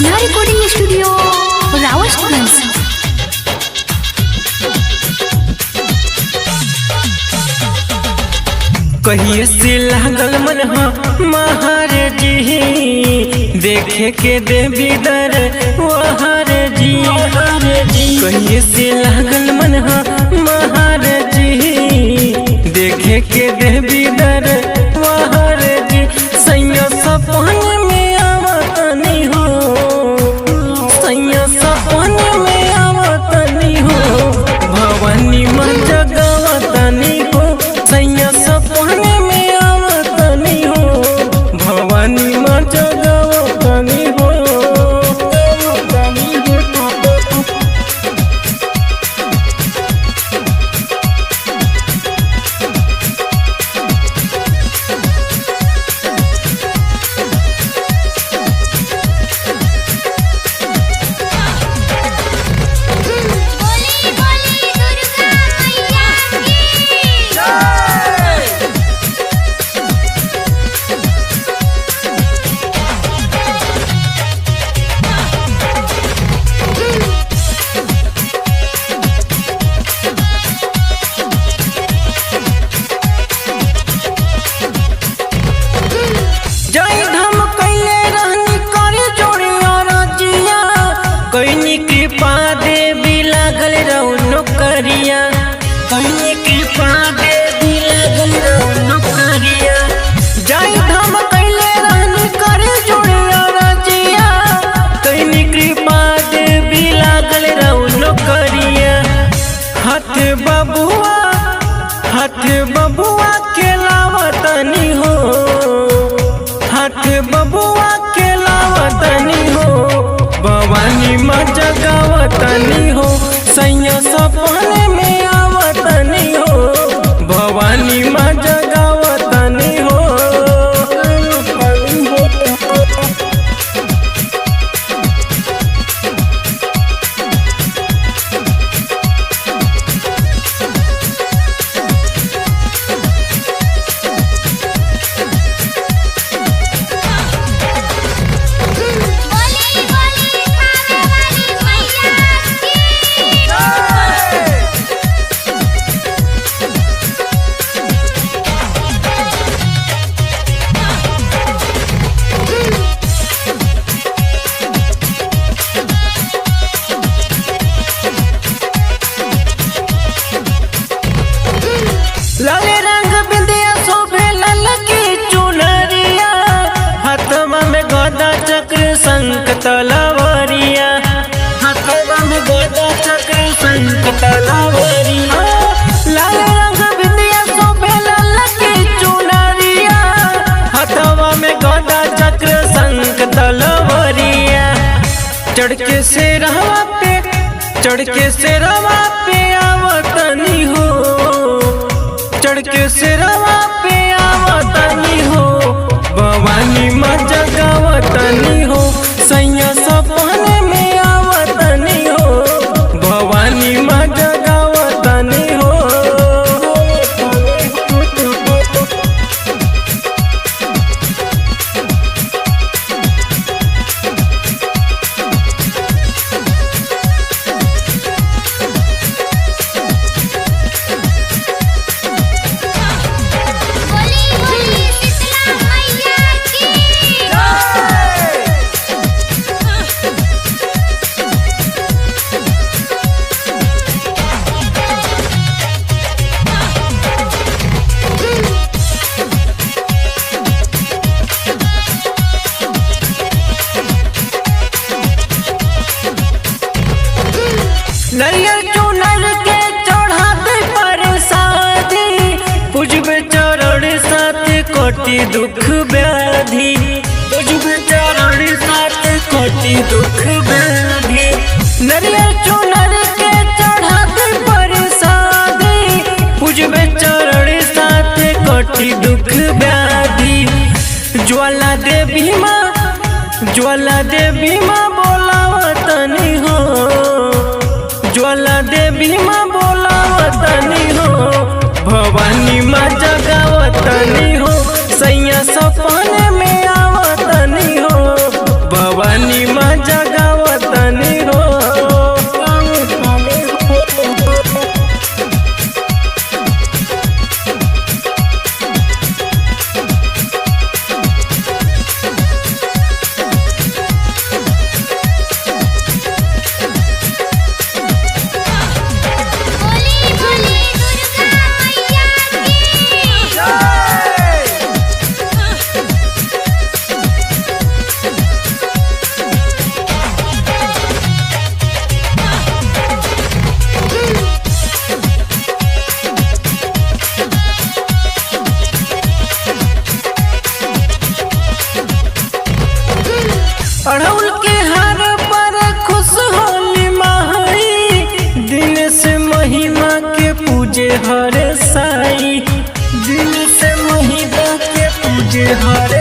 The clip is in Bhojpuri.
Sneha recording studio Rawatganj. कहिए से लागल मन महारे जी देखे के देवी दर वहारे जी। कहिए से लागल मन महारे जी देखे के देवी दर वहारे जी। सैया सपन में आवतनी हो, सैया सपन में आवतनी हो, भवानी माँ जगवतनी हो। सैया सपन में आवतनी हो, भवानी माँ जगवतनी हो। कईनी कृपा देवी लागल रौनो करिया, कईनी कृपा देवी लागल रौनो करिया। जय धाम कैले रहनी करे जोड़िया रजिया, कईनी कृपा देवी लागल रौनो करिया। हाथ बबुआ के लावतनी हो, हाथ बबुआ के लावतनी हो, भवानी माँ जगवतनी हो। सैया सपने में आवतनी हो, भवानी माँ जगवतनी हो। लाले रंग बिंदिया शोभे ललकी चुनरिया, हाथवा में गदा चक्र शंख तलवारिया, हाथवा में गदा चक्र शंख तलवारिया। लाले रंग बिंदिया शोभे ललकी चुनरिया, हाथवा में गदा चक्र शंख तलवारिया। चढ़ के सिरवा पे आवतनी हो, चढ़ के सिरवा पे आवतनी हो, भवानी माँ जगवतनी हो। सैया सपने में आवतनी हो, भवानी माँ जगवतनी हो। नरियल चुनर के चढ़ाते प्रसादी, पूजबे चरण साथ कोटि दुख व्याधि, पूजबे चरण साथ कोटि दुख व्याधि। नरियल चुनर के चढ़ाते प्रसादी, पूजबे चरण साथ कोटि दुख व्याधि। ज्वाला देवी माँ बोलावतनी हो, ज्वाला देवी माँ बोलावतनी हो, भवानी माँ जगवतनी हो। सैया सपने में आवतनी हो, भवानी माँ हरे